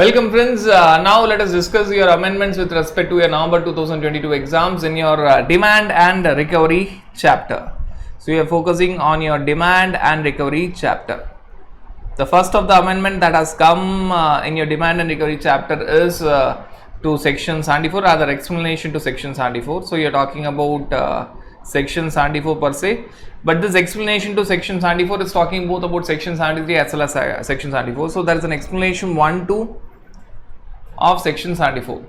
Welcome friends, now let us discuss your amendments with respect to your November 2022 exams in your demand and recovery chapter. So you are focusing on your demand and recovery chapter. The first of the amendment that has come in your demand and recovery chapter is to section 74, rather explanation to section 74. So you are talking about section 74 per se, but this explanation to section 74 is talking both about section 73 as well as section 74. So there is an explanation 1, 2 of section 74.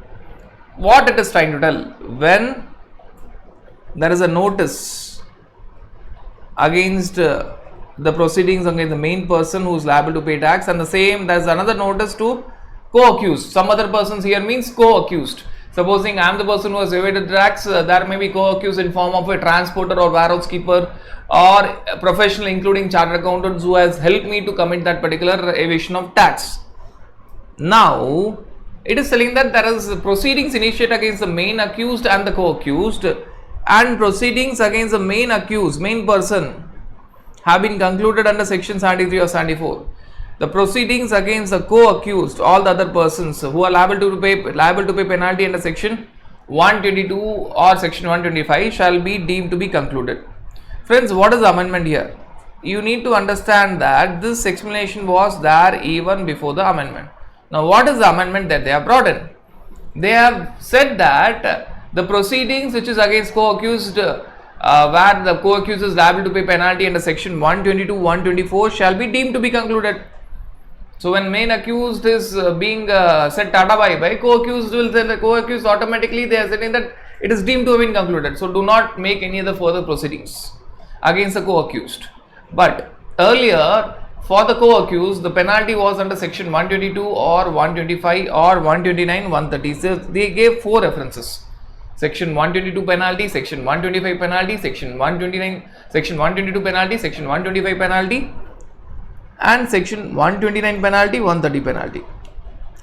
What it is trying to tell: when there is a notice against the proceedings against the main person who is liable to pay tax, and the same there is another notice to co-accused. Some other persons here means co-accused. Supposing I am the person who has evaded tax, there may be co-accused in form of a transporter or warehouse keeper or a professional including chartered accountants who has helped me to commit that particular evasion of tax. Now it is telling that there is proceedings initiated against the main accused and the co-accused, and proceedings against the main accused, main person, have been concluded under section 73 or 74. The proceedings against the co-accused, all the other persons who are liable to pay penalty under section 122 or section 125 shall be deemed to be concluded. Friends, what is the amendment here? You need to understand that this explanation was there even before the amendment. Now what is the amendment that they have brought in? They have said that the proceedings which is against co-accused, where the co-accused is liable to pay penalty under section 122, 124 shall be deemed to be concluded. So when main accused is being said tata bye, co-accused will then co-accused automatically they are saying that it is deemed to have been concluded. So do not make any other further proceedings against the co-accused. But earlier, for the co-accused, the penalty was under section 122 or 125 or 129, 130. So they gave 4 references: section 122 penalty, section 125 penalty, section 129, section 122 penalty, section 125 penalty, and section 129 penalty, 130 penalty.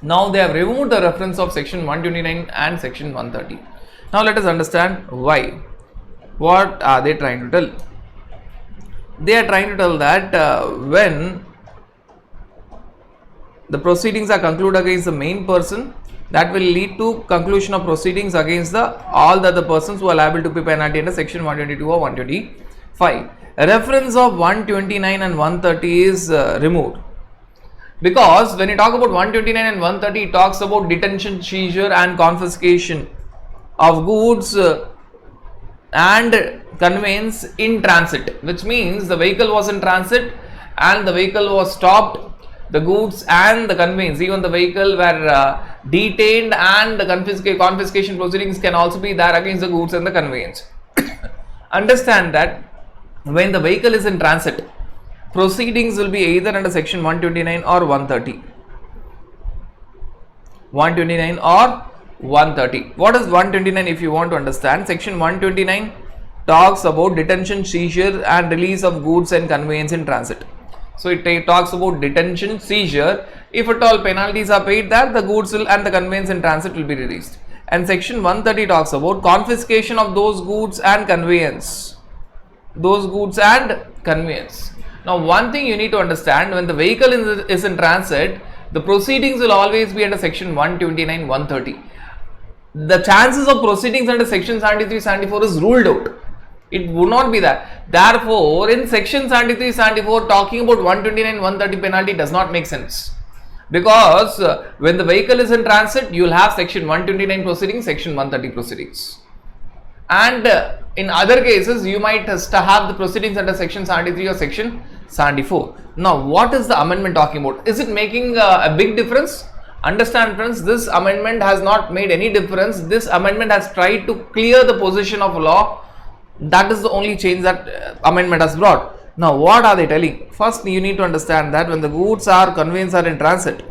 Now they have removed the reference of section 129 and section 130. Now let us understand why. What are they trying to tell? They are trying to tell that when the proceedings are concluded against the main person, that will lead to conclusion of proceedings against all the other persons who are liable to pay penalty under section 122 or 125. A reference of 129 and 130 is removed, because when you talk about 129 and 130, it talks about detention, seizure and confiscation of goods and conveyance in transit, which means the vehicle was in transit and the vehicle was stopped, the goods and the conveyance, even the vehicle were detained, and the confiscation proceedings can also be there against the goods and the conveyance. Understand that when the vehicle is in transit, proceedings will be either under section 129 or 130. 129 or 130. What is 129 if you want to understand? Section 129 talks about detention, seizure and release of goods and conveyance in transit. So it talks about detention, seizure. If at all penalties are paid there, the goods will and the conveyance in transit will be released. And section 130 talks about confiscation of those goods and conveyance. Those goods and conveyance. Now one thing you need to understand: when the vehicle is in transit, the proceedings will always be under section 129, 130. The chances of proceedings under section 73, 74 is ruled out. It would not be that. Therefore, in section 73, 74, talking about 129, 130 penalty does not make sense. Because when the vehicle is in transit, you will have section 129 proceedings, section 130 proceedings. And in other cases, you might have the proceedings under section 73 or section 74. Now, what is the amendment talking about? Is it making a big difference? Understand friends, this amendment has not made any difference. This amendment has tried to clear the position of law. That is the only change that amendment has brought. Now what are they telling? First you need to understand that when the goods or conveyance are in transit,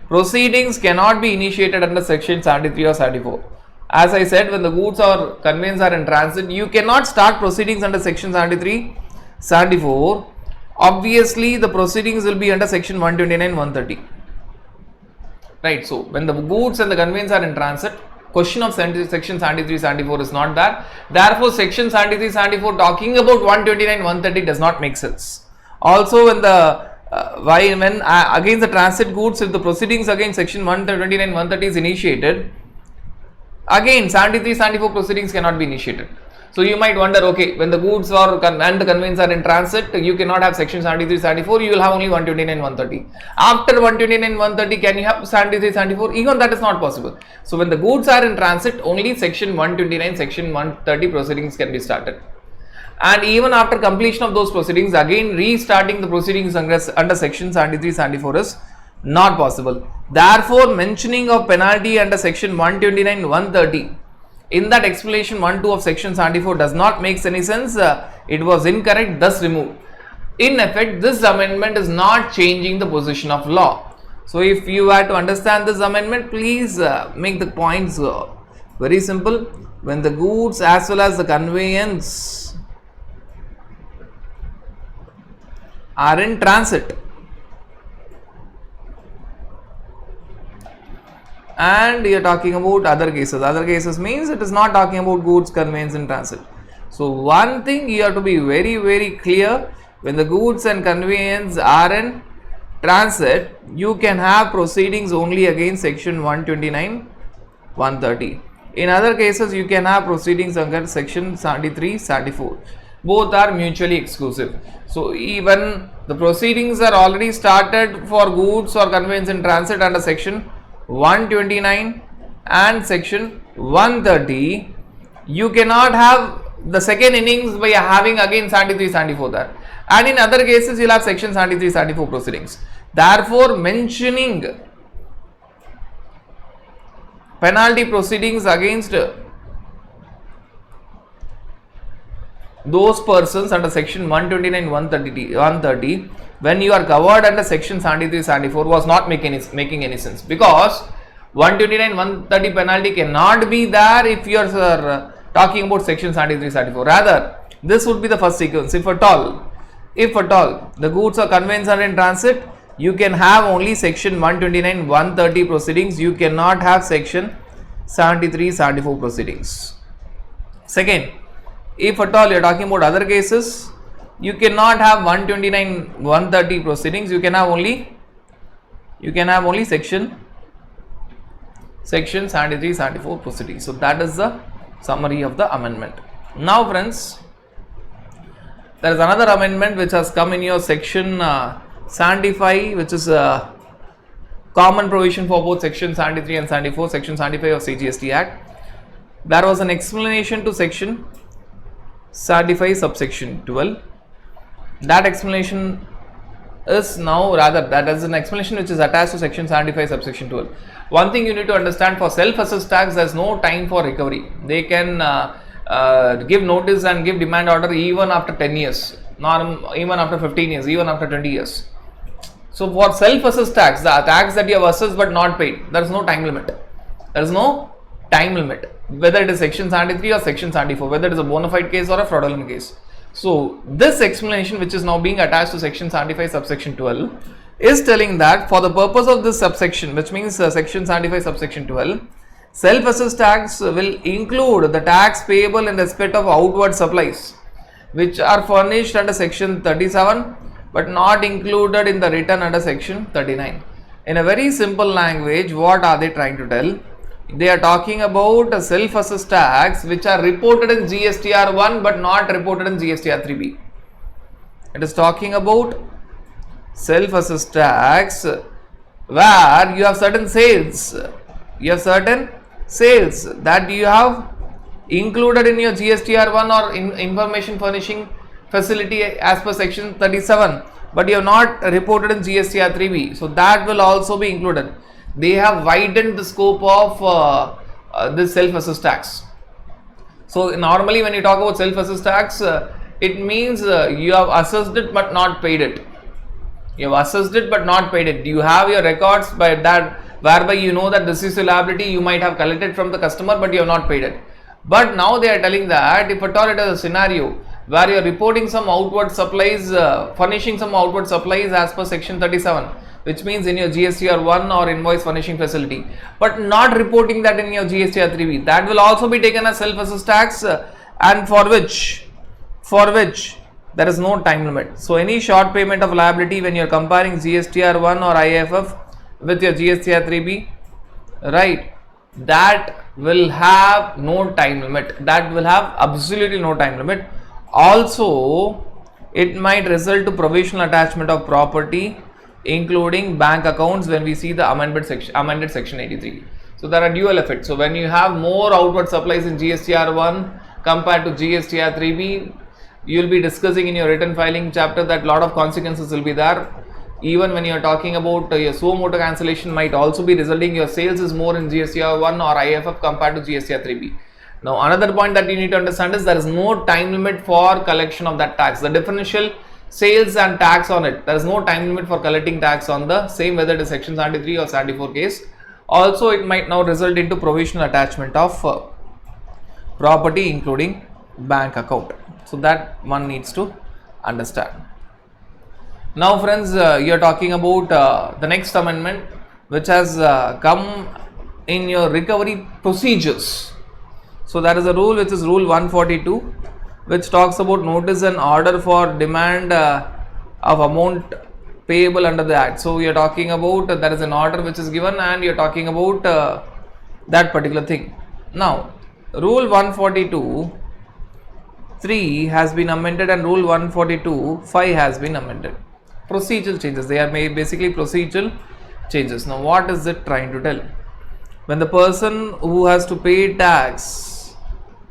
proceedings cannot be initiated under section 73 or 74. As I said, when the goods or conveyance are in transit, you cannot start proceedings under section 73, 74. Obviously the proceedings will be under section 129, 130. Right, so when the goods and the conveyance are in transit, question of section 73, 74 is not there. Therefore, section 73, 74 talking about 129, 130 does not make sense. Also, when the Why when against the transit goods, if the proceedings against section 129 130 is initiated, again 73 74 proceedings cannot be initiated. So you might wonder, okay, when the goods are and the conveyance are in transit, you cannot have section 73 74, you will have only 129 130. After 129 130, can you have 73 74? Even that is not possible. So when the goods are in transit, only section 129 section 130 proceedings can be started. And even after completion of those proceedings, again restarting the proceedings under section 73 74 is not possible. Therefore, mentioning of penalty under section 129 130 in that explanation 1-2 of section 74 does not make any sense. It was incorrect, thus removed. In effect, this amendment is not changing the position of law. So if you had to understand this amendment, please make the points very simple. When the goods as well as the conveyance are in transit, and you are talking about other cases means it is not talking about goods conveyance in transit. So one thing you have to be very clear, when the goods and conveyance are in transit, you can have proceedings only against section 129 130. In other cases, you can have proceedings under section 73 74. Both are mutually exclusive. So even the proceedings are already started for goods or conveyance in transit under section 129 and section 130, you cannot have the second innings by having again 73 74 there, and in other cases you will have section 73 74 proceedings. Therefore, mentioning penalty proceedings against those persons under section 129 130 when you are covered under section 73 74 was not making any sense, because 129 130 penalty cannot be there if you are talking about section 73 74. Rather, this would be the first sequence. If at all the goods or conveyance are in transit, you can have only section 129 130 proceedings, you cannot have section 73 74 proceedings. Second, if at all you are talking about other cases, you cannot have 129 130 proceedings, you can have only section 73 74 proceedings. So that is the summary of the amendment. Now friends, there is another amendment which has come in your section 75, which is a common provision for both section 73 and 74, section 75 of CGST Act. There was an explanation to section 75 subsection 12. That explanation is now, rather that is an explanation which is attached to section 75 subsection 12. One thing you need to understand, for self-assessed tax there is no time for recovery. They can give notice and give demand order even after 10 years, not even after 15 years, even after 20 years. So for self-assessed tax, the tax that you have assessed but not paid, there is no time limit. There is no time limit, whether it is section 73 or section 74, whether it is a bona fide case or a fraudulent case. So this explanation, which is now being attached to section 75 subsection 12, is telling that for the purpose of this subsection, which means section 75 subsection 12, self-assessed tax will include the tax payable in respect of outward supplies which are furnished under section 37 but not included in the return under section 39. In a very simple language, what are they trying to tell? They are talking about a self-assessed tax which are reported in GSTR 1 but not reported in GSTR 3B. It is talking about self-assessed tax where you have certain sales, that you have included in your GSTR 1 or information furnishing facility as per section 37, but you have not reported in GSTR 3B. So that will also be included. They have widened the scope of this self-assessed tax. So normally when you talk about self-assessed tax, it means you have assessed it but not paid it. You have assessed it but not paid it. You have your records by that, whereby you know that this is a liability you might have collected from the customer but you have not paid it. But now they are telling that if at all it is a scenario where you are reporting some outward supplies, furnishing some outward supplies as per section 37, which means in your GSTR 1 or invoice furnishing facility, but not reporting that in your GSTR 3B, that will also be taken as self-assessed tax, and for which there is no time limit. So any short payment of liability when you are comparing GSTR1 or IFF with your GSTR3B, right, that will have no time limit. That will have absolutely no time limit. Also, it might result to provisional attachment of property, including bank accounts, when we see the amended section 83. So there are dual effects. So when you have more outward supplies in GSTR1 compared to GSTR3B, you will be discussing in your written filing chapter that lot of consequences will be there. Even when you are talking about your suo motu cancellation might also be resulting your sales is more in GSTR1 or IFF compared to GSTR3B. Now another point that you need to understand is there is no time limit for collection of that tax. The differential sales and tax on it, there is no time limit for collecting tax on the same, whether it is section 73 or 74 case. Also, it might now result into provisional attachment of property, including bank account. So that one needs to understand. Now friends, you are talking about the next amendment which has come in your recovery procedures. So there is a rule which is rule 142, which talks about notice and order for demand of amount payable under the act. So we are talking about there is an order which is given and you are talking about that particular thing. Now rule 142 3 has been amended and rule 142 5 has been amended. Procedural changes, they are made basically procedural changes. Now what is it trying to tell? When the person who has to pay tax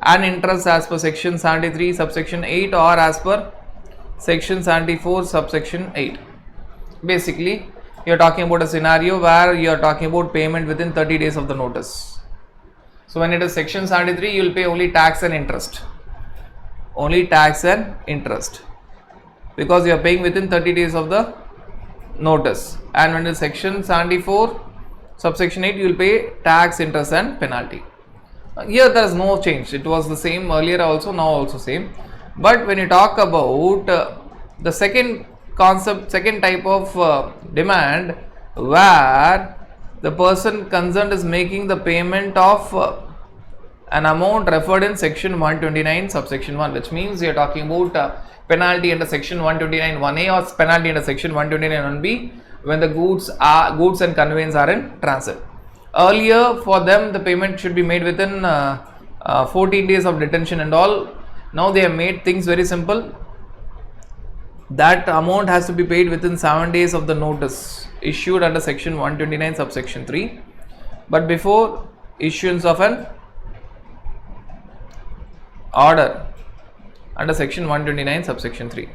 and interest as per section 73 subsection 8 or as per section 74 subsection 8, basically you are talking about a scenario where you are talking about payment within 30 days of the notice. So when it is section 73, you will pay only tax and interest, because you are paying within 30 days of the notice. And when it is section 74 subsection 8, you will pay tax, interest and penalty. Here there is no change, it was the same earlier also, now also same. But when you talk about the second concept, second type of demand, where the person concerned is making the payment of an amount referred in section 129 subsection 1, which means you are talking about penalty under section 129 1A or penalty under section 129 1B when the goods and conveyance are in transit. Earlier for them the payment should be made within 14 days of detention and all. Now they have made things very simple. That amount has to be paid within 7 days of the notice issued under section 129 subsection 3, but before issuance of an order under section 129 subsection 3.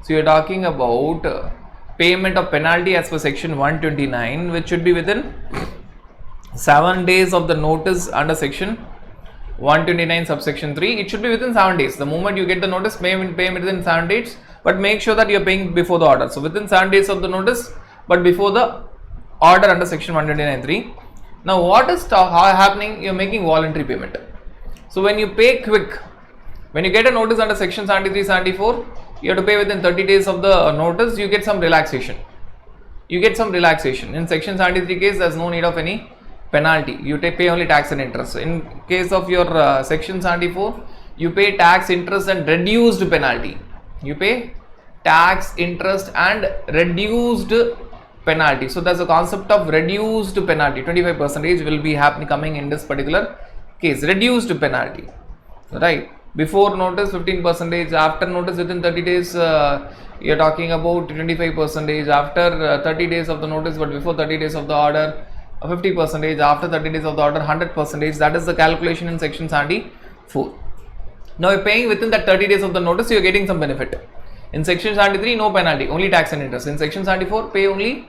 So you are talking about payment of penalty as per section 129, which should be within 7 days of the notice under section 129 subsection 3. It should be within 7 days. The moment you get the notice, pay within 7 days, but make sure that you are paying before the order. So within 7 days of the notice, but before the order under section 129(3). Now what is happening? You are making voluntary payment. So when you pay quick, when you get a notice under section 73 74, you have to pay within 30 days of the notice, you get some relaxation. In section 73 case, there is no need of any penalty. You pay only tax and interest. In case of your section 74, you pay tax, interest and reduced penalty. You pay tax, interest and reduced penalty. So there's a concept of reduced penalty. 25% will be coming in this particular case. Reduced penalty, right? Before notice 15%, after notice within 30 days you are talking about 25%, after 30 days of the notice but before 30 days of the order 50%, after 30 days of the order 100%. That is the calculation in section 74. Now you are paying within that 30 days of the notice, you are getting some benefit. In section 73, no penalty, only tax and interest. In section 74, pay only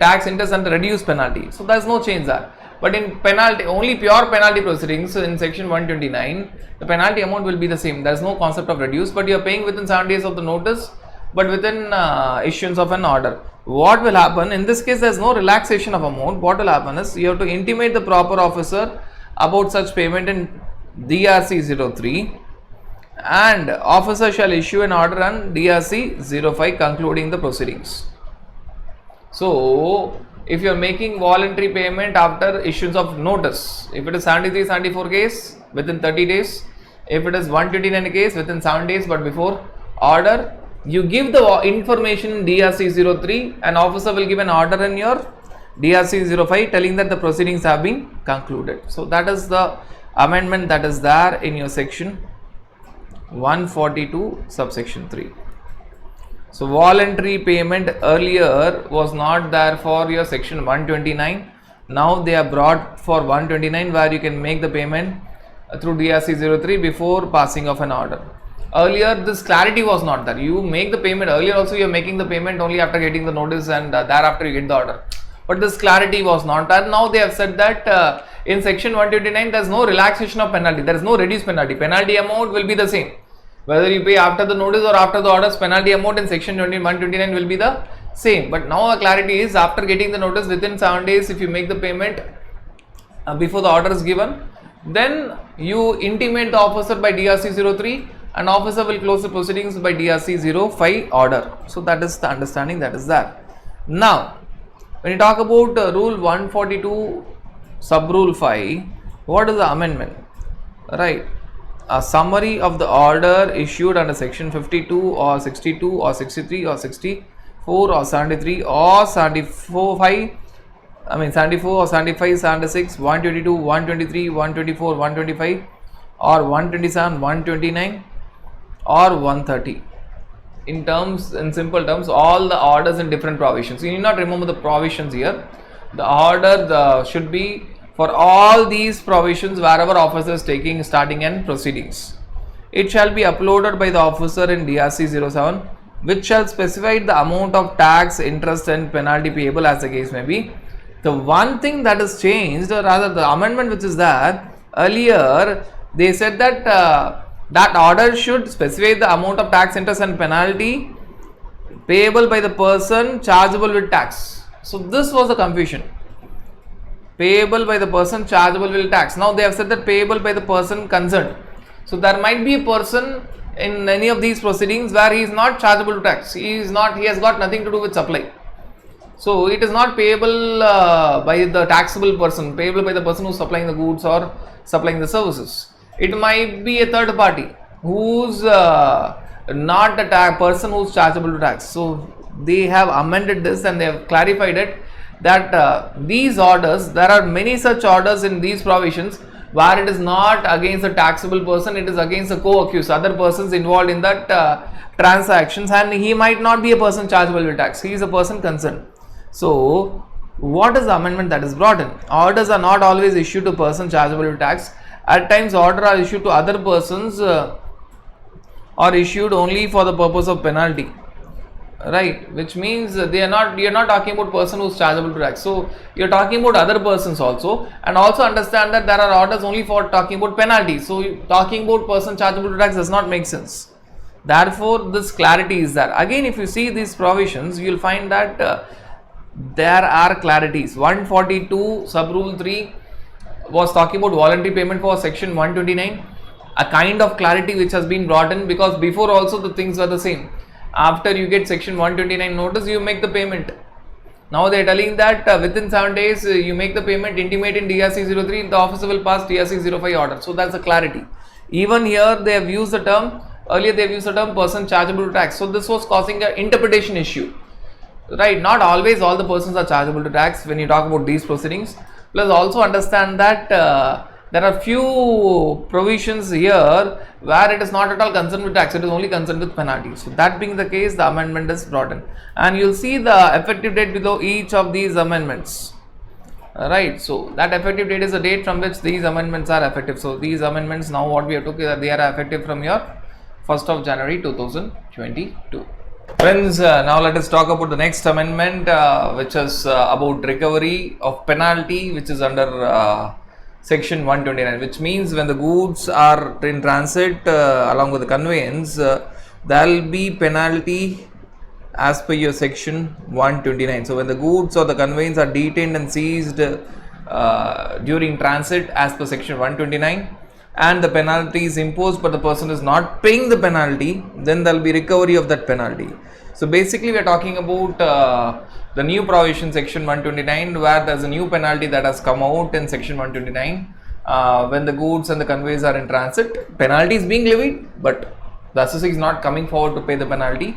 tax, interest and reduced penalty. So there is no change there. But in penalty, only pure penalty proceedings in section 129, the penalty amount will be the same. There is no concept of reduce, but you are paying within 7 days of the notice, but within issuance of an order. What will happen? In this case, there is no relaxation of amount. What will happen is you have to intimate the proper officer about such payment in DRC 03, and officer shall issue an order on DRC 05 concluding the proceedings. So if you are making voluntary payment after issuance of notice, if it is 73 74 case within 30 days, if it is 129 case within 7 days but before order, you give the information in DRC 03, an officer will give an order in your DRC 05 telling that the proceedings have been concluded. So that is the amendment that is there in your section 142 subsection 3. So voluntary payment earlier was not there for your section 129. Now they are brought for 129 where you can make the payment through DRC 03 before passing of an order. Earlier this clarity was not there. You make the payment earlier also, you are making the payment only after getting the notice and thereafter you get the order. But this clarity was not there. Now they have said that in section 129 there is no relaxation of penalty, there is no reduced penalty. Penalty amount will be the same. Whether you pay after the notice or after the orders, penalty amount in section 129 will be the same. But now the clarity is after getting the notice within 7 days, if you make the payment before the order is given, then you intimate the officer by DRC 03 and officer will close the proceedings by DRC 05 order. So that is the understanding that is there. Now, when you talk about rule 142 sub rule 5, what is the amendment? Right. A summary of the order issued under section 52 or 62 or 63 or 64 or 73 or 74 or 75, 76, 122, 123, 124, 125 or 127, 129 or 130. In simple terms, all the orders in different provisions. You need not remember the provisions here. The order should be for all these provisions wherever officer is taking starting and proceedings. It shall be uploaded by the officer in DRC 07, which shall specify the amount of tax, interest and penalty payable as the case may be. The one thing that is changed, or rather the amendment which is there, earlier they said that that order should specify the amount of tax, interest and penalty payable by the person chargeable with tax. So this was the confusion. Payable by the person chargeable with tax. Now they have said that payable by the person concerned. So there might be a person in any of these proceedings where he is not chargeable to tax. He has got nothing to do with supply. So it is not payable by the taxable person, payable by the person who is supplying the goods or supplying the services. It might be a third party who's not a person who's chargeable to tax. So they have amended this and they have clarified it that these orders, there are many such orders in these provisions where it is not against a taxable person, it is against a co-accused, other persons involved in that transactions, and he might not be a person chargeable with tax, he is a person concerned. So what is the amendment that is brought in? Orders are not always issued to person chargeable with tax. At times orders are issued to other persons or issued only for the purpose of penalty. Right, which means you are not talking about person who is chargeable to tax. So you are talking about other persons also, and also understand that there are orders only for talking about penalty. So talking about person chargeable to tax does not make sense. Therefore, this clarity is there. Again, if you see these provisions, you will find that there are clarities. 142 sub rule 3 was talking about voluntary payment for section 129. A kind of clarity which has been brought in, because before also the things were the same. After you get section 129 notice, you make the payment. Now they are telling that within 7 days you make the payment, intimate in DRC 03, the officer will pass DRC 05 order. So that's a clarity. Even here they have used the term, earlier they have used the term person chargeable to tax. So this was causing an interpretation issue. Right, not always all the persons are chargeable to tax when you talk about these proceedings. Plus also understand that there are few provisions here where it is not at all concerned with tax, it is only concerned with penalty. So that being the case, the amendment is brought in, and you will see the effective date below each of these amendments. Right, so that effective date is the date from which these amendments are effective. So these amendments, now what we have took, they are effective from your 1st of January 2022. Friends, now let us talk about the next amendment, which is about recovery of penalty, which is under section 129, which means when the goods are in transit along with the conveyance, there will be penalty as per your section 129. So when the goods or the conveyance are detained and seized during transit as per section 129 and the penalty is imposed but the person is not paying the penalty, then there will be recovery of that penalty. So basically we are talking about the new provision section 129, where there is a new penalty that has come out in section 129. When the goods and the conveys are in transit, penalty is being levied, but the assessee is not coming forward to pay the penalty,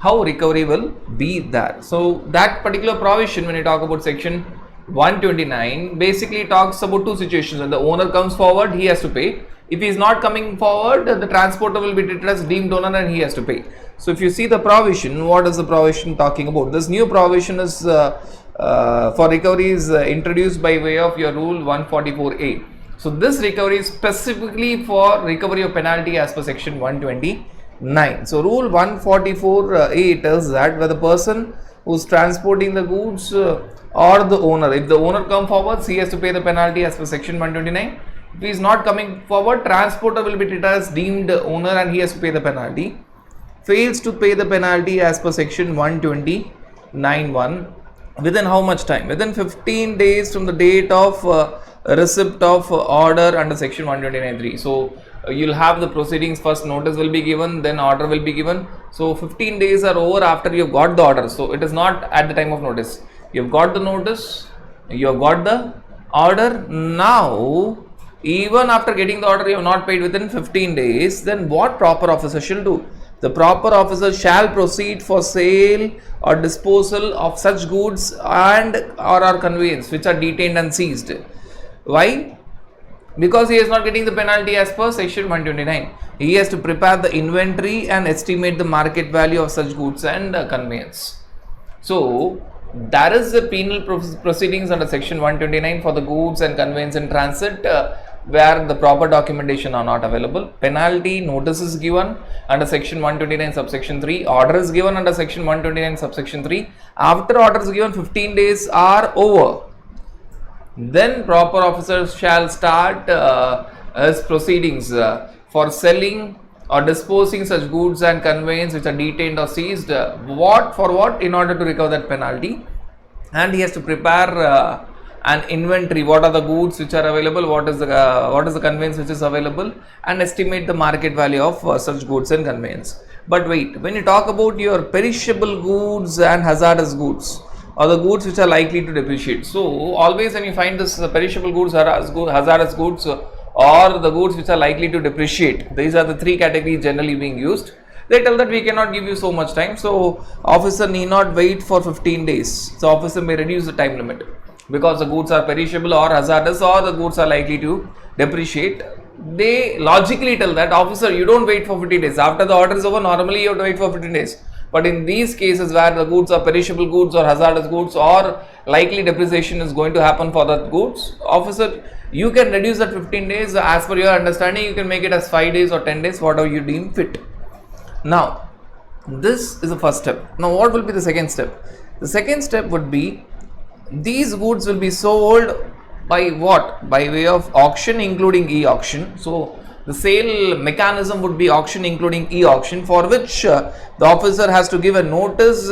how recovery will be there. So that particular provision, when you talk about section 129, basically talks about two situations. When the owner comes forward, he has to pay. If he is not coming forward, the transporter will be treated as deemed owner and he has to pay. So if you see the provision, what is the provision talking about? This new provision is for recovery is introduced by way of your rule 144A. So this recovery is specifically for recovery of penalty as per section 129. So rule 144A tells that where the person who is transporting the goods or the owner, if the owner come forward, he has to pay the penalty as per section 129. If he is not coming forward, transporter will be treated as deemed owner and he has to pay the penalty. Fails to pay the penalty as per section 129(1), within how much time? Within 15 days from the date of receipt of order under section 129(3). So you'll have the proceedings, first notice will be given, then order will be given. So 15 days are over after you've got the order. So it is not at the time of notice. You've got the notice, you've got the order. Now, even after getting the order, you have not paid within 15 days, then what proper officer shall do? The proper officer shall proceed for sale or disposal of such goods and or conveyance which are detained and seized. Why? Because he is not getting the penalty as per section 129. He has to prepare the inventory and estimate the market value of such goods and conveyance. So there is the penal proceedings under section 129 for the goods and conveyance in transit where the proper documentation are not available. Penalty notice is given under section 129 subsection 3. Order is given under section 129 subsection 3. After order is given, 15 days are over. Then proper officers shall start his proceedings for selling or disposing such goods and conveyance which are detained or seized. What for what? In order to recover that penalty. And he has to prepare an inventory. What are the goods which are available? What is the conveyance which is available? And estimate the market value of such goods and conveyance. But wait, when you talk about your perishable goods and hazardous goods, or the goods which are likely to depreciate. So always when you find this perishable goods, hazardous goods, or the goods which are likely to depreciate, these are the three categories generally being used. They tell that we cannot give you so much time, so officer need not wait for 15 days. So officer may reduce the time limit because the goods are perishable or hazardous or the goods are likely to depreciate. They logically tell that officer, you don't wait for 15 days. After the order is over, normally you have to wait for 15 days. But in these cases where the goods are perishable goods or hazardous goods or likely depreciation is going to happen for that goods, officer, you can reduce that 15 days as per your understanding. You can make it as 5 days or 10 days, whatever you deem fit. Now, this is the first step. Now, what will be the second step? The second step would be these goods will be sold by what? By way of auction, including e-auction. So the sale mechanism would be auction including e-auction, for which the officer has to give a notice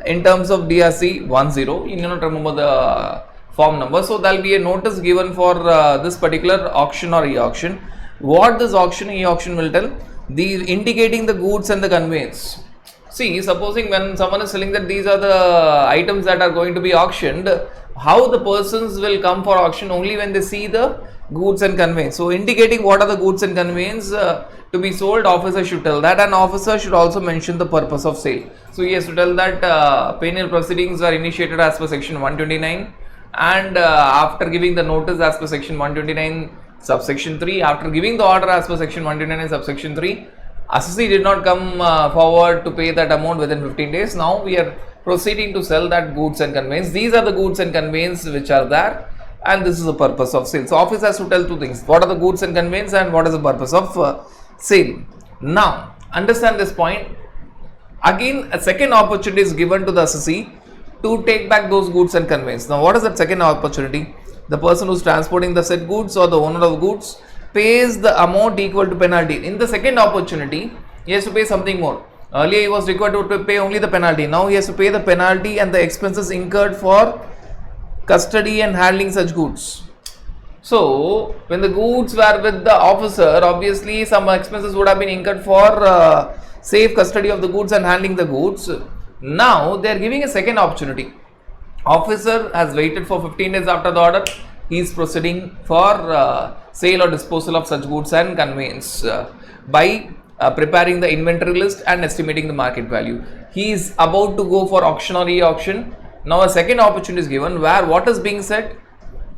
in terms of DRC 10. You need not remember the form number. So there will be a notice given for this particular auction or e-auction. What this auction e-auction will tell? Indicating the goods and the conveyance. See, supposing when someone is selling that these are the items that are going to be auctioned, how the persons will come for auction? Only when they see the goods and conveyance. So indicating what are the goods and conveyance to be sold, officer should tell that, and officer should also mention the purpose of sale. So he has to tell that penal proceedings are initiated as per section 129, and after giving the notice as per section 129 subsection 3, after giving the order as per section 129 subsection 3, assessee did not come forward to pay that amount within 15 days. Now we are proceeding to sell that goods and conveyance. These are the goods and conveyance which are there, and this is the purpose of sale. So office has to tell two things: what are the goods and conveyance and what is the purpose of sale. Now understand this point. Again, a second opportunity is given to the assessee to take back those goods and conveyance. Now what is that second opportunity? The person who is transporting the said goods or the owner of goods pays the amount equal to penalty. In the second opportunity, he has to pay something more. Earlier he was required to pay only the penalty. Now he has to pay the penalty and the expenses incurred for custody and handling such goods. So when the goods were with the officer, obviously some expenses would have been incurred for safe custody of the goods and handling the goods. Now they are giving a second opportunity. Officer has waited for 15 days after the order. He is proceeding for sale or disposal of such goods and conveyance by preparing the inventory list and estimating the market value. He is about to go for auction or e-auction. Now a second opportunity is given where what is being said?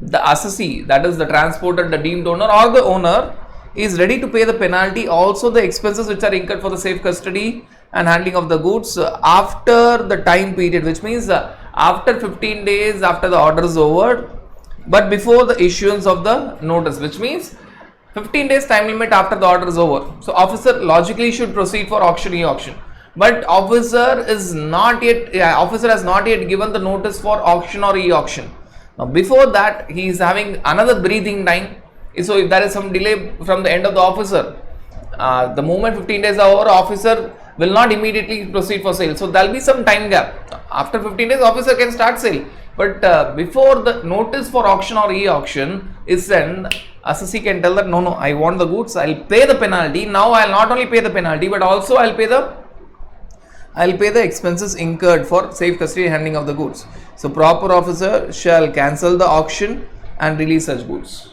The assessee, that is the transporter, the deemed owner or the owner, is ready to pay the penalty, also the expenses which are incurred for the safe custody and handling of the goods after the time period, which means after 15 days after the order is over, but before the issuance of the notice, which means 15 days time limit after the order is over. So officer logically should proceed for auction e-auction, but officer has not yet given the notice for auction or e-auction. Now before that he is having another breathing time. So if there is some delay from the end of the officer, the moment 15 days are over, officer will not immediately proceed for sale. So there will be some time gap. After 15 days, officer can start sale. But before the notice for auction or e-auction is sent, assessee can tell that no, I want the goods, I will pay the penalty. Now I will not only pay the penalty, but also I will pay the expenses incurred for safe custody and handling of the goods. So proper officer shall cancel the auction and release such goods.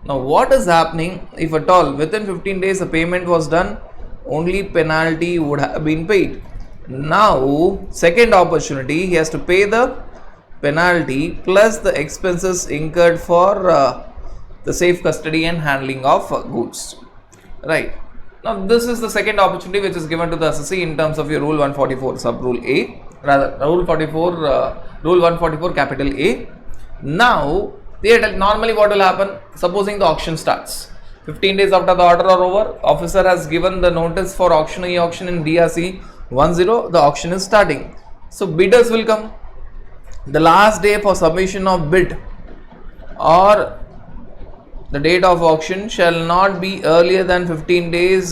Now what is happening if at all within 15 days a payment was done, only penalty would have been paid. Now second opportunity, he has to pay the penalty plus the expenses incurred for the safe custody and handling of goods. Right. Now this is the second opportunity which is given to the assessee in terms of your rule 144 sub rule A, rather rule 144 capital A. Now normally what will happen, supposing the auction starts 15 days after the order are over, officer has given the notice for auction or e-auction in DRC 10, the auction is starting. So bidders will come. The last day for submission of bid or the date of auction shall not be earlier than 15 days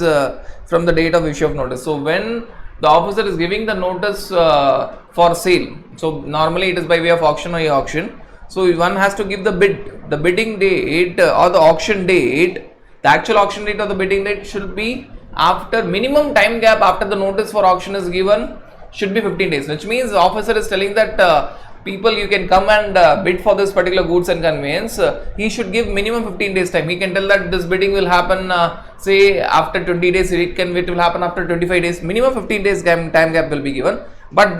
from the date of issue of notice. So when the officer is giving the notice for sale, so normally it is by way of auction or e-auction. So one has to give the bidding date or the auction date. The actual auction date or the bidding date should be after minimum time gap after the notice for auction is given should be 15 days, which means the officer is telling that people, you can come and bid for this particular goods and conveyance. He should give minimum 15 days time. He can tell that this bidding will happen say after 20 days, it will happen after 25 days, minimum 15 days time gap will be given. But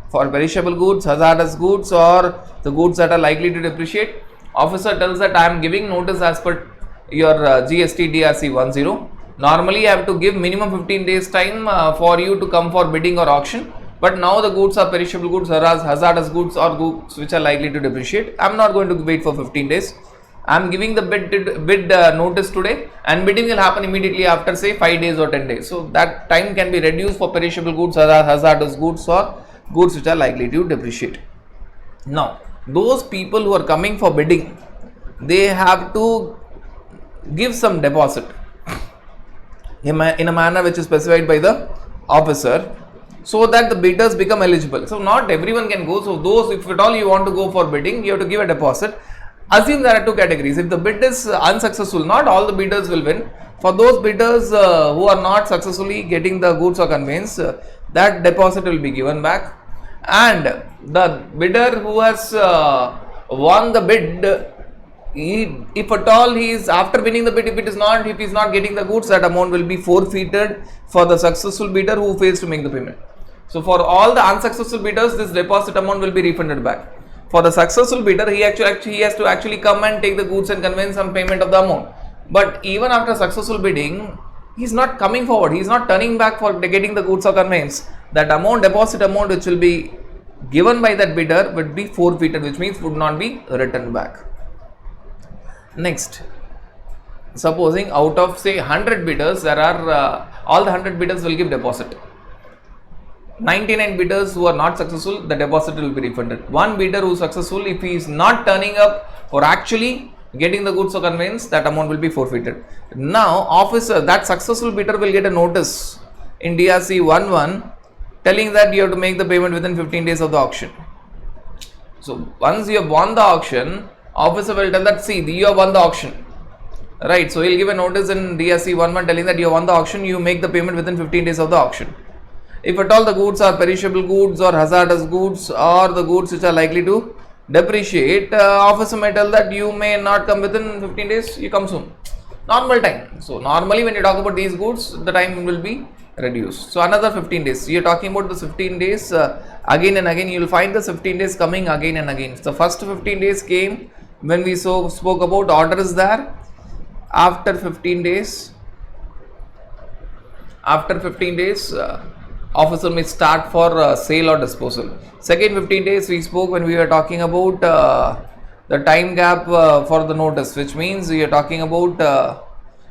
for perishable goods, hazardous goods or the goods that are likely to depreciate, officer tells that I am giving notice as per your GST DRC 10. Normally I have to give minimum 15 days time for you to come for bidding or auction. But now the goods are perishable goods, hazardous goods or goods which are likely to depreciate. I am not going to wait for 15 days. I am giving the bid notice today, and bidding will happen immediately after say 5 days or 10 days. So that time can be reduced for perishable goods, hazardous goods or goods which are likely to depreciate. Now those people who are coming for bidding, they have to give some deposit in a manner which is specified by the officer, so that the bidders become eligible. So not everyone can go. So those, if at all you want to go for bidding, you have to give a deposit. Assume there are two categories. If the bid is unsuccessful, not all the bidders will win. For those bidders who are not successfully getting the goods or conveyance, that deposit will be given back. And the bidder who has won the bid, if at all he is after winning the bid, if he is not getting the goods, that amount will be forfeited for the successful bidder who fails to make the payment. So for all the unsuccessful bidders, this deposit amount will be refunded back. For the successful bidder, he has to actually come and take the goods and conveyance some payment of the amount. But even after successful bidding, he is not coming forward. He is not turning back for getting the goods or conveyance. That amount, deposit amount, which will be given by that bidder, would be forfeited, which means would not be returned back. Next, supposing out of say 100 bidders, there are all the 100 bidders will give deposit. 99 bidders who are not successful, the deposit will be refunded. One bidder who is successful, if he is not turning up for actually getting the goods or conveyance, that amount will be forfeited. Now officer, that successful bidder will get a notice in DRC 11 telling that you have to make the payment within 15 days of the auction. So once you have won the auction, officer will tell that, see, you have won the auction, right? So he will give a notice in DRC 11 telling that you have won the auction, you make the payment within 15 days of the auction. If at all the goods are perishable goods or hazardous goods or the goods which are likely to depreciate, officer may tell that you may not come within 15 days, you come soon. normal time. So normally when you talk about these goods, the time will be reduced. So another 15 days. You are talking about the 15 days again and again. You will find the 15 days coming again and again. So the first 15 days came when we spoke about order is there. After 15 days, officer may start for sale or disposal. Second 15 days we spoke when we were talking about the time gap for the notice, which means we are talking about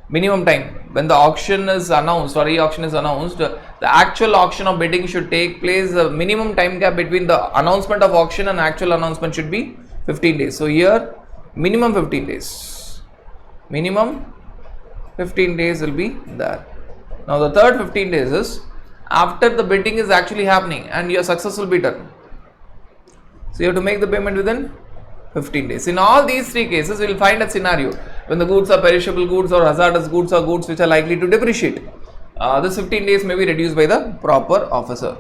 minimum time. When the auction is announced or e-auction is announced, the actual auction of bidding should take place. The minimum time gap between the announcement of auction and actual announcement should be 15 days. So here minimum 15 days. Minimum 15 days will be there. Now the third 15 days is after the bidding is actually happening and you are successful bidder. So you have to make the payment within 15 days. In all these three cases, we will find a scenario when the goods are perishable goods or hazardous goods or goods which are likely to depreciate. This 15 days may be reduced by the proper officer.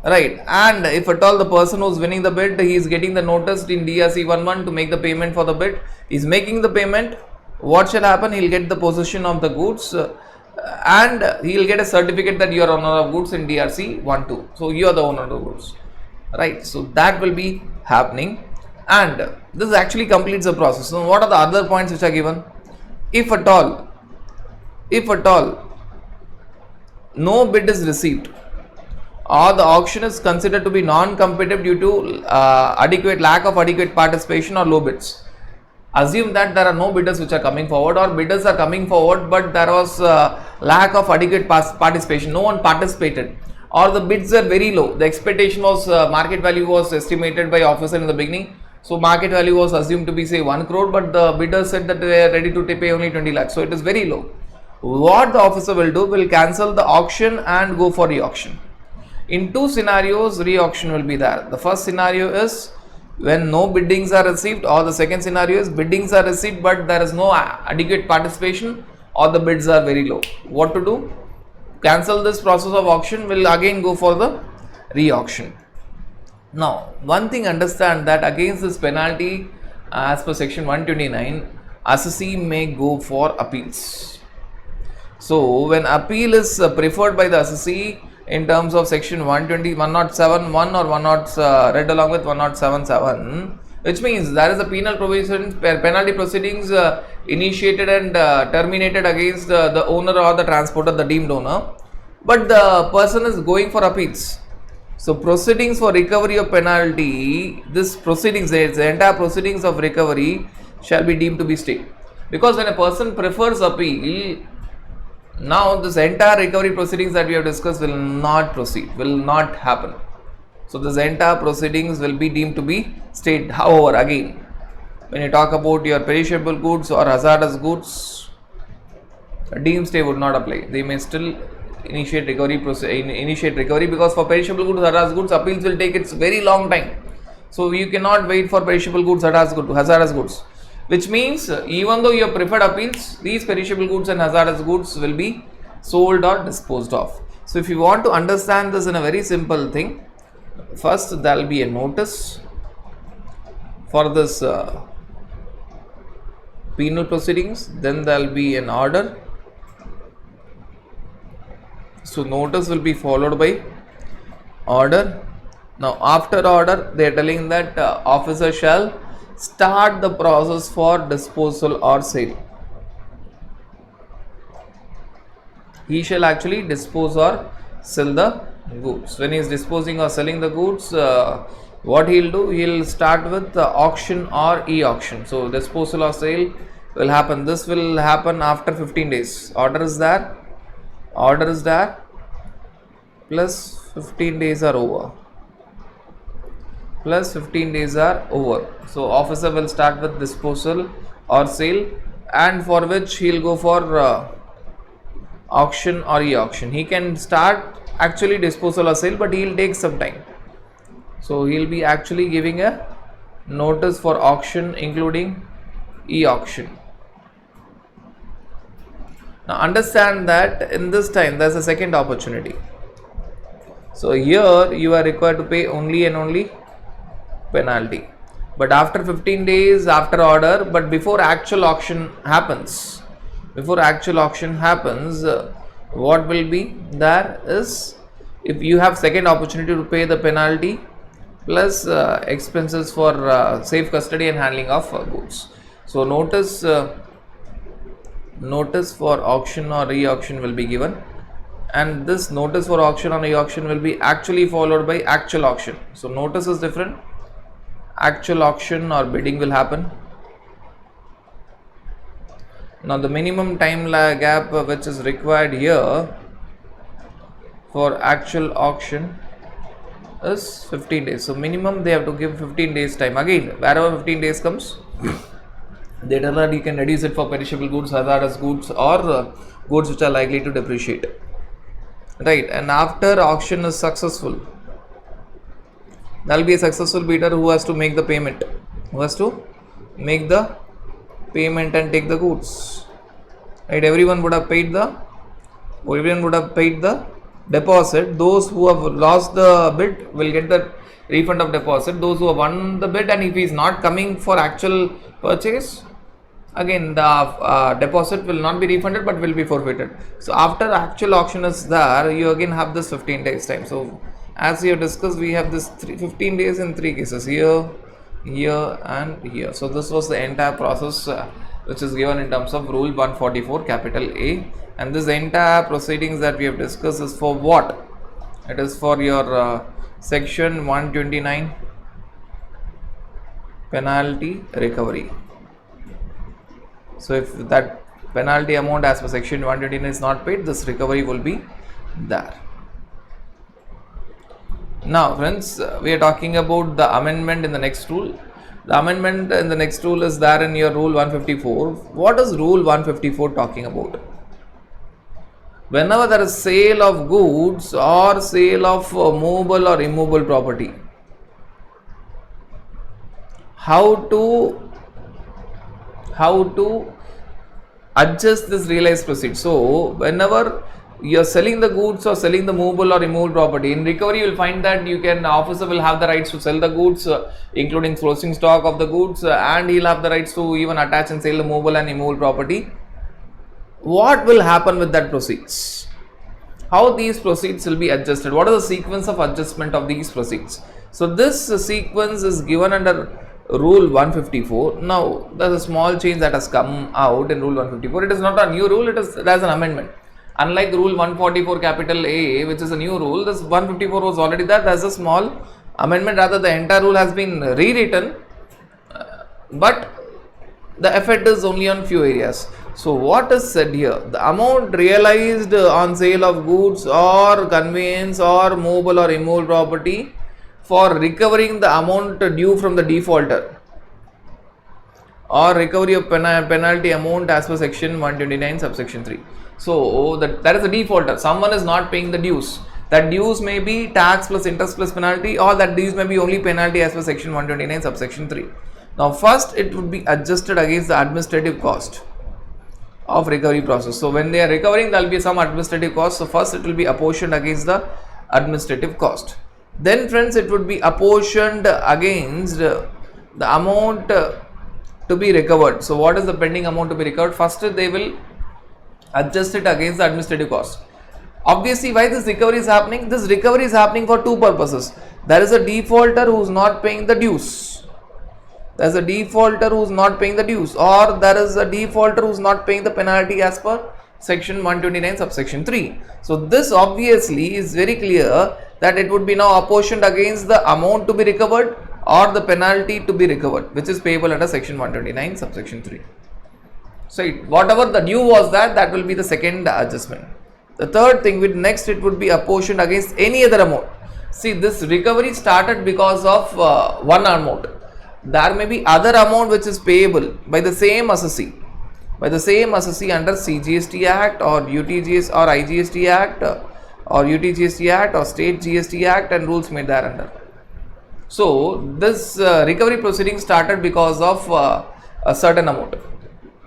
Right, and if at all the person who is winning the bid, he is getting the notice in DRC 11 to make the payment for the bid, he is making the payment. What shall happen? He will get the possession of the goods and he will get a certificate that you are owner of goods in DRC 12. So you are the owner of the goods, right? So that will be happening, and this actually completes the process. So what are the other points which are given? If at all no bid is received or the auction is considered to be non-competitive due to lack of adequate participation or low bids. Assume that there are no bidders which are coming forward, or bidders are coming forward but there was lack of adequate participation, no one participated, or the bids are very low. The expectation was market value was estimated by officer in the beginning, so market value was assumed to be say 1 crore, but the bidder said that they are ready to pay only 20 lakhs, so it is very low. What the officer will do, will cancel the auction and go for re-auction. In two scenarios, re-auction will be there. The first scenario is when no biddings are received, or the second scenario is biddings are received but there is no adequate participation or the bids are very low. What to do? Cancel this process of auction, will again go for the re-auction. Now one thing, understand that against this penalty as per section 129, assessee may go for appeals. So when appeal is preferred by the assessee in terms of section 120, 107.1 or 10 read along with 107.7, which means there is a penal provision, penalty proceedings initiated and terminated against the owner or the transporter, the deemed owner, but the person is going for appeals. So proceedings for recovery of penalty, this proceedings, the entire proceedings of recovery shall be deemed to be stayed, because when a person prefers appeal, now this entire recovery proceedings that we have discussed will not proceed, will not happen. So this entire proceedings will be deemed to be stayed. However, again, when you talk about your perishable goods or hazardous goods, a deemed stay would not apply. They may still initiate recovery, because for perishable goods, hazardous goods, appeals will take its very long time. So you cannot wait for perishable goods, hazardous goods. Which means even though you have preferred appeals, these perishable goods and hazardous goods will be sold or disposed of. So if you want to understand this in a very simple thing, first there will be a notice for this penal proceedings, then there will be an order. So notice will be followed by order. Now after order, they are telling that officer shall start the process for disposal or sale. He shall actually dispose or sell the goods. When he is disposing or selling the goods, what he will do, he will start with the auction or e-auction. So disposal or sale will happen. This will happen after 15 days. Order is there, plus 15 days are over. So officer will start with disposal or sale, and for which he will go for auction or e-auction. He can start actually disposal or sale, but he will take some time. So he will be actually giving a notice for auction including e-auction. Now understand that in this time there is a second opportunity. So here you are required to pay only and only penalty, but after 15 days after order, but before actual auction happens, before actual auction happens, what will be there is, if you have second opportunity to pay the penalty plus expenses for safe custody and handling of goods. So notice for auction or re-auction will be given, and this notice for auction or re-auction will be actually followed by actual auction. So notice is different, actual auction or bidding will happen. Now the minimum time gap which is required here for actual auction is 15 days. So minimum they have to give 15 days time. Again, wherever 15 days comes, they tell that you can reduce it for perishable goods, hazardous goods, or goods which are likely to depreciate. Right, and after auction is successful, there will be a successful bidder who has to make the payment, and take the goods. Right, everyone would have paid the deposit. Those who have lost the bid will get the refund of deposit. Those who have won the bid, and if he is not coming for actual purchase, again the deposit will not be refunded but will be forfeited. So after actual auction is there, you again have this 15 days time. So as we have discussed, we have this 15 days in three cases, here, and here. So this was the entire process which is given in terms of rule 144 capital A, and this entire proceedings that we have discussed is for what? It is for your section 129 penalty recovery. So if that penalty amount as per section 129 is not paid, this recovery will be there. Now friends, we are talking about the amendment in the next rule. The amendment in the next rule is there in your rule 154. What is rule 154 talking about? Whenever there is sale of goods or sale of movable or immovable property, how to adjust this realized proceeds. So whenever you are selling the goods or selling the movable or immovable property, in recovery you will find that officer will have the rights to sell the goods, including closing stock of the goods, and he will have the rights to even attach and sell the movable and immovable property. What will happen with that proceeds? How these proceeds will be adjusted? What is the sequence of adjustment of these proceeds? So this sequence is given under rule 154. Now there is a small change that has come out in rule 154. It is not a new rule, it is an amendment. Unlike rule 144 capital A, which is a new rule, this 154 was already there. There is a small amendment, rather the entire rule has been rewritten, but the effect is only on few areas. So what is said here? The amount realized on sale of goods or conveyance or movable or immovable property for recovering the amount due from the defaulter, or recovery of penalty amount as per section 129 subsection 3. So that is a defaulter. Someone is not paying the dues. That dues may be tax plus interest plus penalty, or that dues may be only penalty as per section 129 subsection 3. Now first it would be adjusted against the administrative cost of recovery process. So when they are recovering, there will be some administrative cost. So first it will be apportioned against the administrative cost. Then friends, it would be apportioned against the amount to be recovered. So what is the pending amount to be recovered? First they will adjust it against the administrative cost. Obviously, why this recovery is happening? This recovery is happening for two purposes. There is a defaulter who is not paying the dues. There is a defaulter who is not paying the dues, or there is a defaulter who is not paying the penalty as per section 129 subsection 3. So this obviously is very clear that it would be now apportioned against the amount to be recovered or the penalty to be recovered, which is payable under section 129 subsection 3. So whatever the due was, that will be the second adjustment. The third thing, with next it would be apportioned against any other amount. See, this recovery started because of one amount. There may be other amount which is payable by the same assessee, under CGST Act or UTGS or IGST Act or UTGST Act or State GST Act, and rules made thereunder. So this recovery proceeding started because of a certain amount.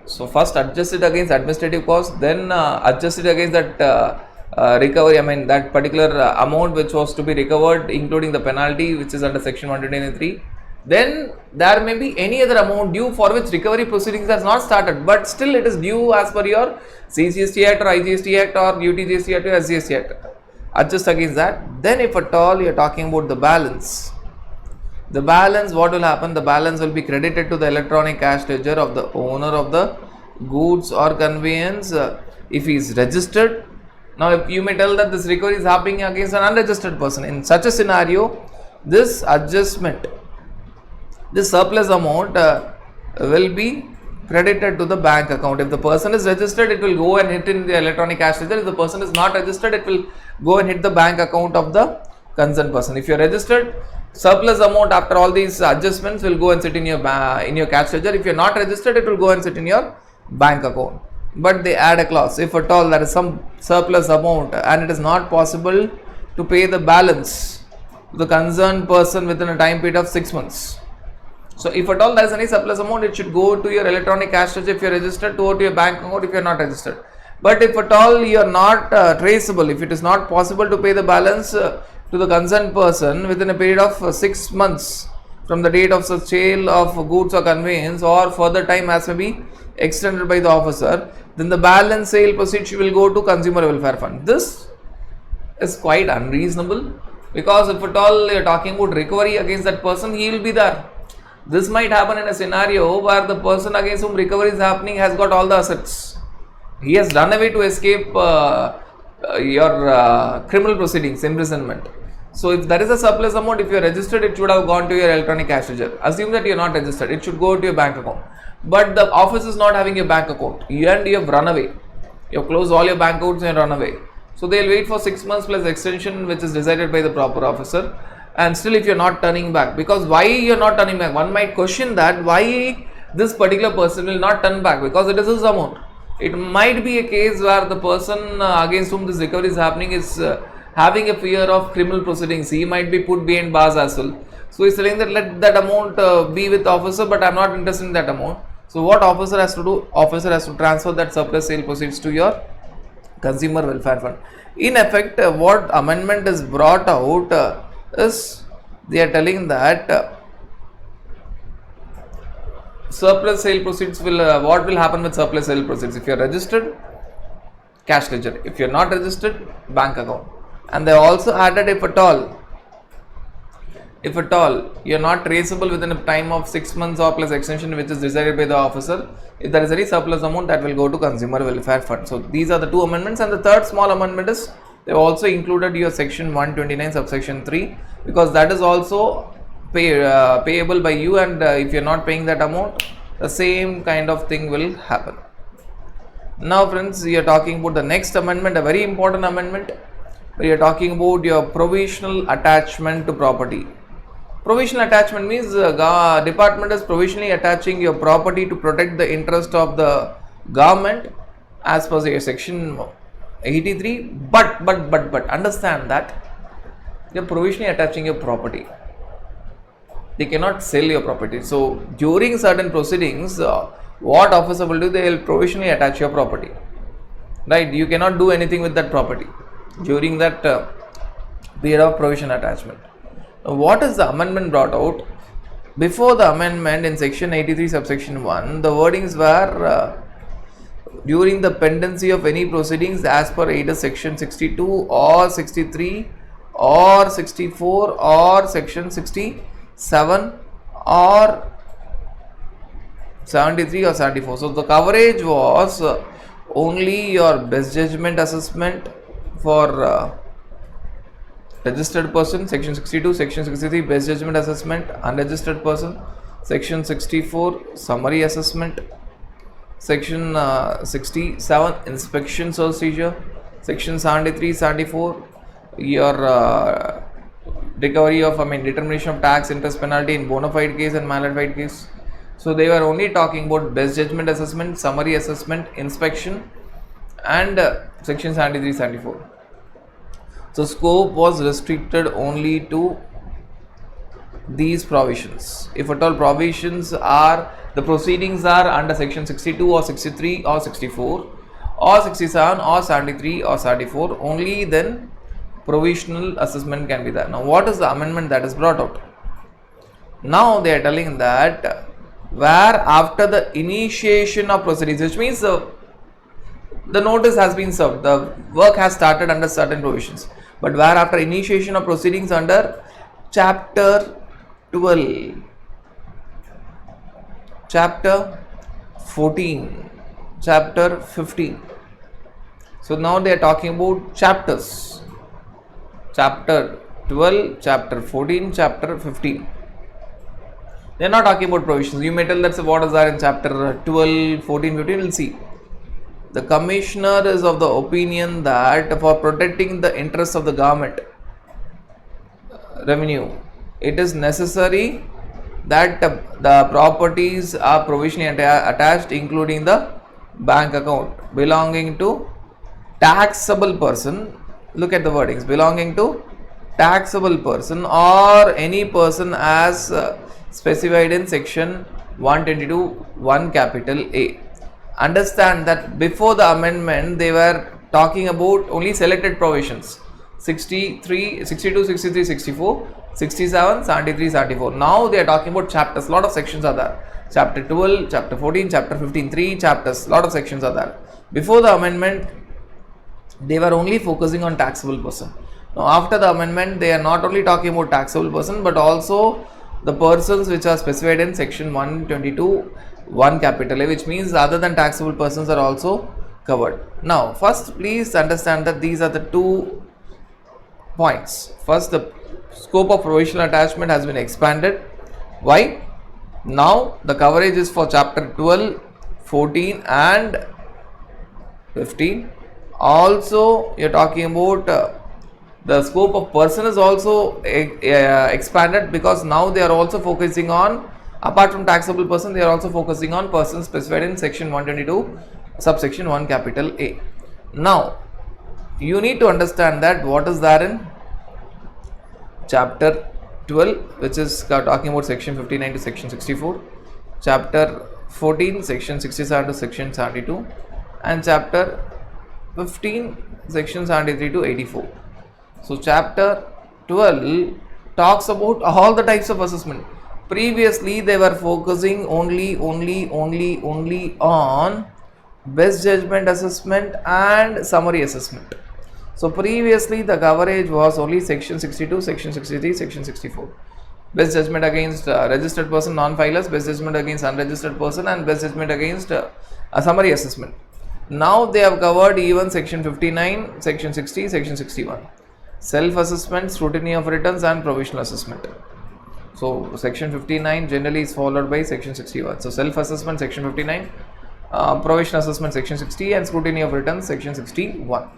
So first adjust it against administrative cost, then adjust it against that recovery, that particular amount which was to be recovered, including the penalty which is under section 123. then there may be any other amount due for which recovery proceedings has not started, but still it is due as per your CGST Act or IGST Act or UTGST Act or SGST Act. Adjust against that. Then if at all you are talking about the balance, what will happen? The balance will be credited to the electronic cash ledger of the owner of the goods or conveyance if he is registered. Now if you may tell that this recovery is happening against an unregistered person, in such a scenario, this adjustment, this surplus amount will be credited to the bank account. If the person is registered, it will go and hit in the electronic cash ledger. If the person is not registered, it will go and hit the bank account of the concerned person. If you are registered, surplus amount after all these adjustments will go and sit in your cash ledger. If you are not registered, it will go and sit in your bank account. But they add a clause, if at all there is some surplus amount and it is not possible to pay the balance to the concerned person within a time period of 6 months. So if at all there is any surplus amount, it should go to your electronic cash ledger if you are registered, to your bank account if you are not registered. But if at all you are not traceable, if it is not possible to pay the balance to the concerned person within a period of 6 months from the date of such sale of goods or conveyance, or further time as may be extended by the officer, then the balance sale proceeds will go to consumer welfare fund. This is quite unreasonable, because if at all you are talking about recovery against that person, he will be there. This might happen in a scenario where the person against whom recovery is happening has got all the assets. He has run away to escape your criminal proceedings, imprisonment. So if there is a surplus amount, if you are registered, it should have gone to your electronic cash ledger. Assume that you are not registered, it should go to your bank account. But the office is not having your bank account, and you have run away. You have closed all your bank accounts and run away. So they will wait for 6 months plus extension, which is decided by the proper officer. And still if you are not turning back, because why you are not turning back? One might question that why this particular person will not turn back, because it is his amount. It might be a case where the person against whom this recovery is happening is having a fear of criminal proceedings. He might be put behind bars as well. So he is telling that let that amount be with officer, but I am not interested in that amount. So what officer has to do? Officer has to transfer that surplus sale proceeds to your consumer welfare fund. In effect, what amendment is brought out is they are telling that surplus sale proceeds will what will happen with surplus sale proceeds? If you are registered, cash ledger. If you are not registered, bank account. And they also added, if at all you are not traceable within a time of 6 months or plus extension which is decided by the officer, if there is any surplus amount, that will go to consumer welfare fund. So these are the two amendments, and the third small amendment is they also included your section 129 subsection 3, because that is also payable by you, and if you are not paying that amount, the same kind of thing will happen. Now friends, we are talking about the next amendment, a very important amendment. We are talking about your provisional attachment to property. Provisional attachment means department is provisionally attaching your property to protect the interest of the government as per your section 83, but understand that they are provisionally attaching your property. They cannot sell your property. So during certain proceedings, what officer will do? They will provisionally attach your property. Right? You cannot do anything with that property during that period of provision attachment. Now, what is the amendment brought out? Before the amendment in section 83 subsection 1, the wordings were during the pendency of any proceedings as per either section 62 or 63 or 64 or section 67 or 73 or 74. So the coverage was only your best judgment assessment for registered person, section 62, section 63 best judgment assessment, unregistered person, section 64 summary assessment, section 67 inspection procedure, section 73, 74 your recovery of determination of tax, interest, penalty in bona fide case and bona fide case. So they were only talking about best judgment assessment, summary assessment, inspection and section 73, 74. So scope was restricted only to these provisions. If at all provisions are, the proceedings are under section 62 or 63 or 64 or 67 or 73 or 74, only then provisional assessment can be there. Now what is the amendment that is brought out? Now they are telling that where after the initiation of proceedings, which means the notice has been served, the work has started under certain provisions, but where after initiation of proceedings under chapter 12, chapter 14, chapter 15. So now they are talking about chapters, chapter 12, chapter 14, chapter 15. They are not talking about provisions. You may tell that's what is there in chapter 12, 14, 15. We'll see. The commissioner is of the opinion that for protecting the interests of the government revenue, it is necessary that the properties are provisionally attached, including the bank account belonging to taxable person. Look at the wordings: belonging to taxable person or any person as specified in section 122 1 capital A. Understand that before the amendment they were talking about only selected provisions: 63, 62, 63, 64, 67, 73, 74. Now they are talking about chapters. Lot of sections are there. Chapter 12, chapter 14, chapter 15, 3 chapters. Lot of sections are there. Before the amendment they were only focusing on taxable person. Now after the amendment they are not only talking about taxable person but also the persons which are specified in section 122 1 capital A, which means other than taxable persons are also covered. Now first please understand that these are the 2 points. First, the scope of provisional attachment has been expanded. Why? Now the coverage is for chapter 12, 14 and 15. Also you are talking about the scope of person is also expanded, because now they are also focusing on, apart from taxable person, they are also focusing on persons specified in section 122 subsection 1 capital A. Now you need to understand that what is there in chapter 12, which is talking about section 59 to section 64, chapter 14 section 67 to section 72, and chapter 15 section 73 to 84. So chapter 12 talks about all the types of assessment. Previously they were focusing only on best judgment assessment and summary assessment. So previously the coverage was only section 62, section 63, section 64. Best judgment against registered person, non-filers, best judgment against unregistered person, and best judgment against a summary assessment. Now they have covered even section 59, section 60, section 61. Self-assessment, scrutiny of returns and provisional assessment. So section 59 generally is followed by section 61. So self-assessment section 59, provisional assessment section 60, and scrutiny of returns section 61.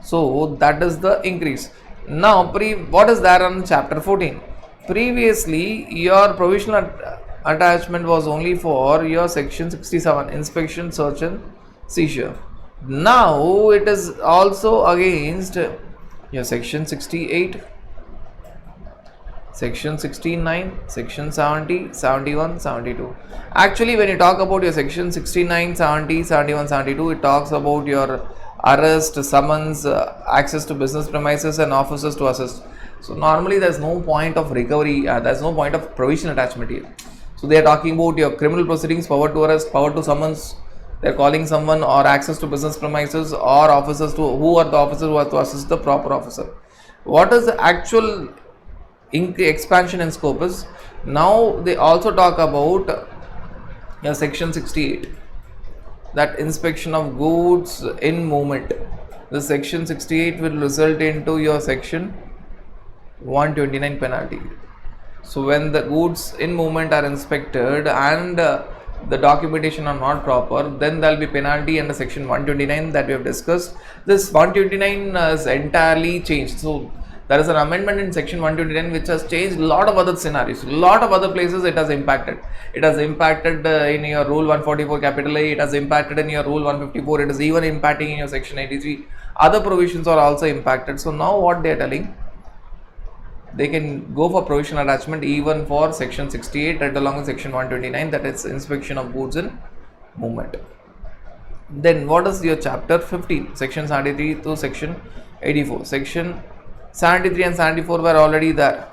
So that is the increase. Now what is there on chapter 14? Previously your provisional attachment was only for your section 67, inspection, search and seizure. Now it is also against your section 68, section 69, section 70, 71, 72. Actually when you talk about your section 69, 70, 71, 72, it talks about your arrest, summons, access to business premises and officers to assist. So normally there is no point of recovery, there is no point of provisional attachment here. So they are talking about your criminal proceedings, power to arrest, power to summons, they are calling someone, or access to business premises, or officers to, who are the officers who are to assist the proper officer. What is the actual expansion in scope is, now they also talk about your section 68, that inspection of goods in movement. The section 68 will result into your section 129 penalty. So when the goods in movement are inspected and the documentation are not proper, then there will be penalty under section 129 that we have discussed. This 129 is entirely changed. So there is an amendment in section 129 which has changed a lot of other scenarios, lot of other places it has impacted. It has impacted in your rule 144 capital A, it has impacted in your rule 154, it is even impacting in your section 83. Other provisions are also impacted. So now what they are telling, they can go for provisional attachment even for section 68 right along with section 129, that is inspection of goods in movement. Then what is your chapter 15, section 73 to section 84. Section 73 and 74 were already there.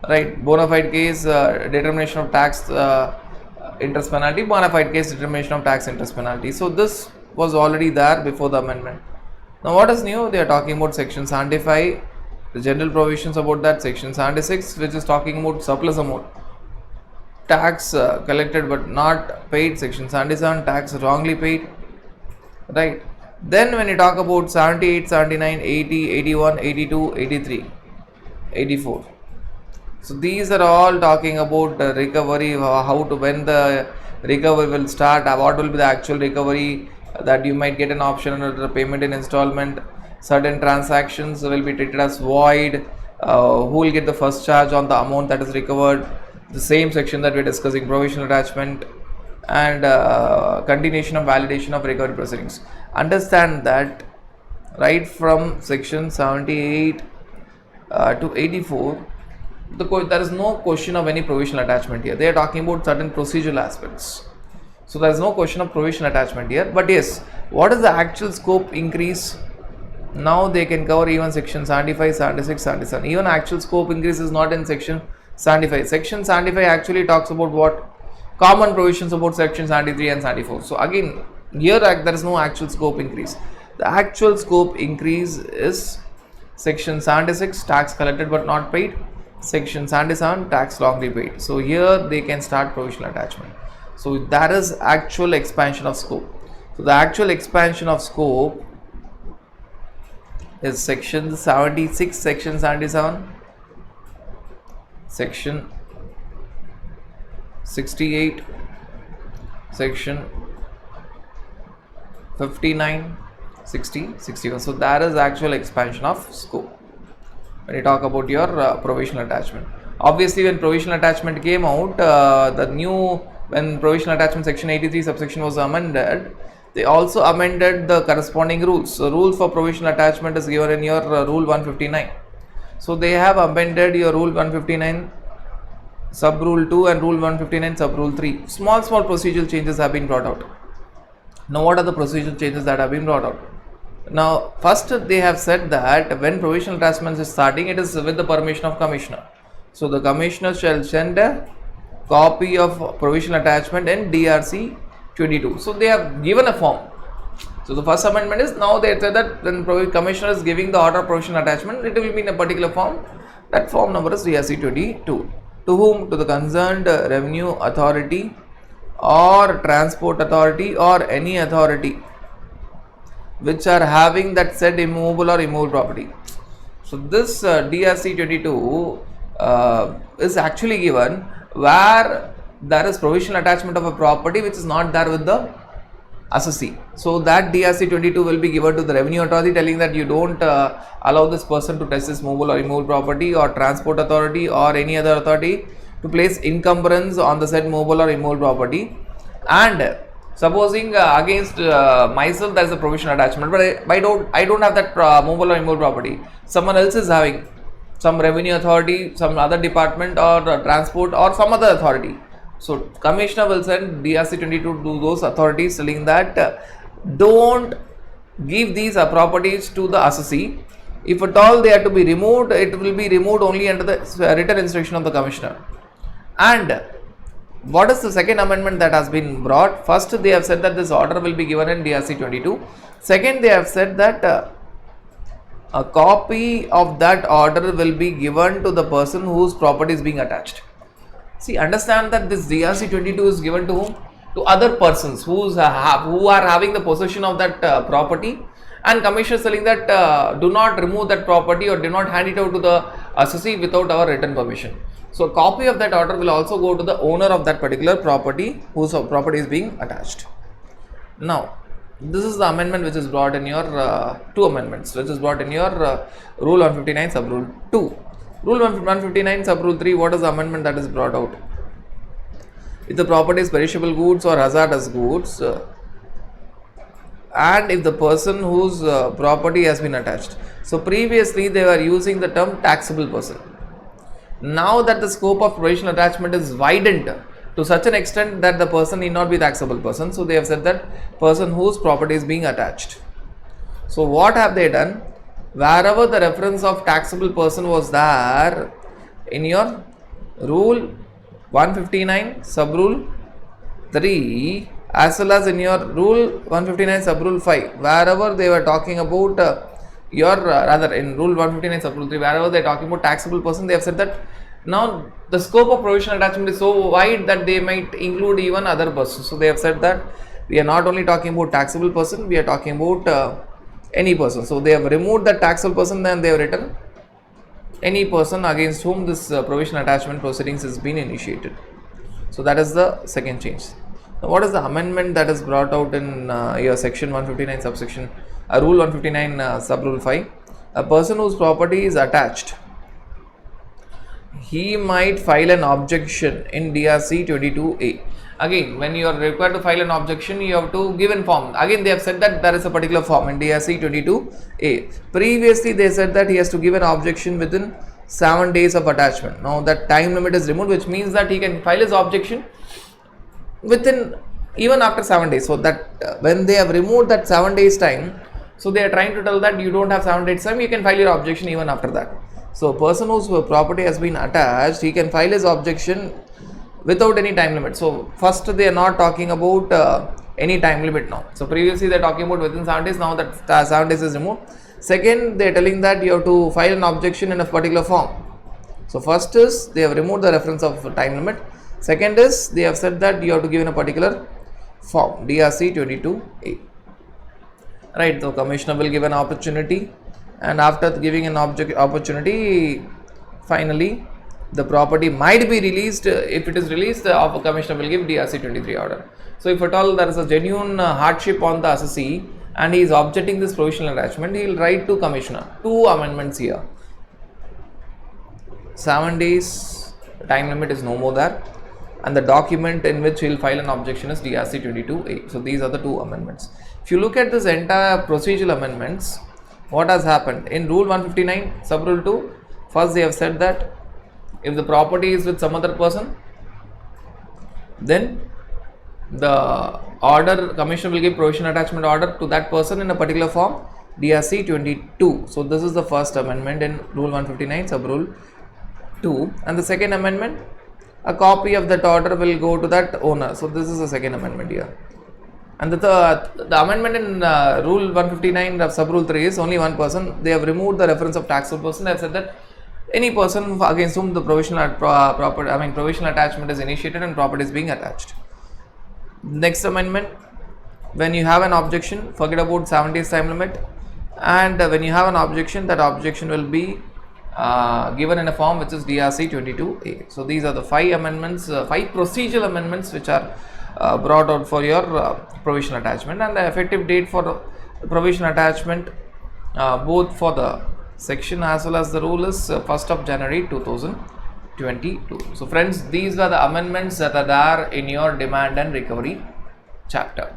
right? Bona fide case, determination of tax interest penalty, bona fide case, determination of tax interest penalty. So this was already there before the amendment. Now what is new? They are talking about section 75, the general provisions about that, section 76, which is talking about surplus amount, tax collected but not paid, section 77, tax wrongly paid, right? Then when you talk about 78, 79, 80, 81, 82, 83, 84. So these are all talking about recovery, how to, when the recovery will start, what will be the actual recovery, that you might get an option under the payment in installment, certain transactions will be treated as void, who will get the first charge on the amount that is recovered, the same section that we are discussing, provisional attachment, and continuation of validation of recovery proceedings. Understand that right from section 78 to 84, there is no question of any provisional attachment here. They are talking about certain procedural aspects. So there is no question of provisional attachment here. But yes, what is the actual scope increase? Now they can cover even section 75, 76, 77. Even actual scope increase is not in section 75. Section 75 actually talks about what? Common provisions about section 73 and 74. So again, here there is no actual scope increase. The actual scope increase is section 76, tax collected but not paid, section 77, tax wrongly paid. So here they can start provisional attachment. So that is actual expansion of scope. So the actual expansion of scope is section 76, section 77, section 68, section 59, 60, 61. So that is actual expansion of scope when you talk about your provisional attachment. Obviously when provisional attachment came out, when provisional attachment section 83 subsection was amended, they also amended the corresponding rules. So rules for provisional attachment is given in your rule 159. So they have amended your rule 159 sub rule 2 and rule 159 sub rule 3. Small procedural changes have been brought out. Now what are the procedural changes that have been brought out? Now first they have said that when provisional attachment is starting, it is with the permission of commissioner. So the commissioner shall send a copy of provisional attachment in DRC 22. So they have given a form. So the first amendment is, now they said that when commissioner is giving the order of provisional attachment, it will be in a particular form. That form number is DRC 22. To whom? To the concerned revenue authority or transport authority or any authority which are having that said immovable or immovable property. So this DRC 22 is actually given where there is provisional attachment of a property which is not there with the assessee. So that DRC 22 will be given to the revenue authority, telling that you don't allow this person to test this movable or immovable property, or transport authority or any other authority to place encumbrance on the said movable or immovable property. And supposing against myself there is a provisional attachment, but I don't have that movable or immovable property, someone else is having, some revenue authority, some other department, or transport, or some other authority. So commissioner will send DRC 22 to those authorities, telling that don't give these properties to the assessee. If at all they are to be removed, it will be removed only under the written instruction of the commissioner. And what is the second amendment that has been brought? First, they have said that this order will be given in DRC 22. Second, they have said that a copy of that order will be given to the person whose property is being attached. See, understand that this DRC 22 is given to whom? To other persons who are having the possession of that property, and commissioner is telling that do not remove that property or do not hand it out to the assessee without our written permission. So a copy of that order will also go to the owner of that particular property whose property is being attached. Now this is the amendment which is brought in your two amendments which is brought in your rule 159 sub rule 2. Rule 159 sub rule 3, what is the amendment that is brought out? If the property is perishable goods or hazardous goods, and if the person whose property has been attached. So previously they were using the term taxable person. Now that the scope of provisional attachment is widened to such an extent that the person need not be taxable person, so they have said that person whose property is being attached. So what have they done? Wherever the reference of taxable person was there in your Rule 159 sub rule 3 as well as in your rule 159 sub rule 5, wherever they were talking about rather in rule 159 sub rule 3, wherever they are talking about taxable person, they have said that now the scope of provisional attachment is so wide that they might include even other persons. So they have said that we are not only talking about taxable person, we are talking about any person. So they have removed the taxable person, then they have written any person against whom this provisional attachment proceedings has been initiated. So that is the second change. Now what is the amendment that is brought out in your section 159 subsection rule 159 sub rule 5? A person whose property is attached, he might file an objection in DRC 22A. Again, when you are required to file an objection, you have to give a form. Again, they have said that there is a particular form in DRC 22A. Previously, they said that he has to give an objection within 7 days of attachment. Now, that time limit is removed, which means that he can file his objection within even after 7 days. So that when they have removed that 7 days time, so they are trying to tell that you don't have 7 days time, you can file your objection even after that. So a person whose property has been attached, he can file his objection without any time limit. So first they are not talking about any time limit now. So previously they are talking about within 7 days, now that 7 days is removed. Second, they are telling that you have to file an objection in a particular form. So first is they have removed the reference of time limit. Second is they have said that you have to give in a particular form, DRC 22A. Right, so commissioner will give an opportunity, and after giving an opportunity, finally the property might be released. If it is released, the commissioner will give DRC 23 order. So if at all there is a genuine hardship on the assessee and he is objecting this provisional attachment, he will write to commissioner. Two amendments here. 7 days time limit is no more there, and the document in which he will file an objection is DRC 22A. So these are the two amendments. If you look at this entire procedural amendments, what has happened in rule 159 sub rule 2, first they have said that if the property is with some other person, then the order, commissioner will give provisional attachment order to that person in a particular form, DRC 22. So this is the first amendment in rule 159 sub rule 2, and the second amendment, a copy of that order will go to that owner. So this is the second amendment here. And the amendment in rule 159 of sub rule 3 is only one person. They have removed the reference of taxable person. They have said that any person against whom the provisional attachment is initiated and property is being attached. Next amendment, when you have an objection, forget about 7 days time limit, and when you have an objection, that objection will be given in a form which is DRC 22A. So these are the 5 amendments, 5 procedural amendments which are brought out for your provisional attachment, and the effective date for provisional attachment both for the section as well as the rule is 1st of January 2022. So friends, these were the amendments that are there in your demand and recovery chapter.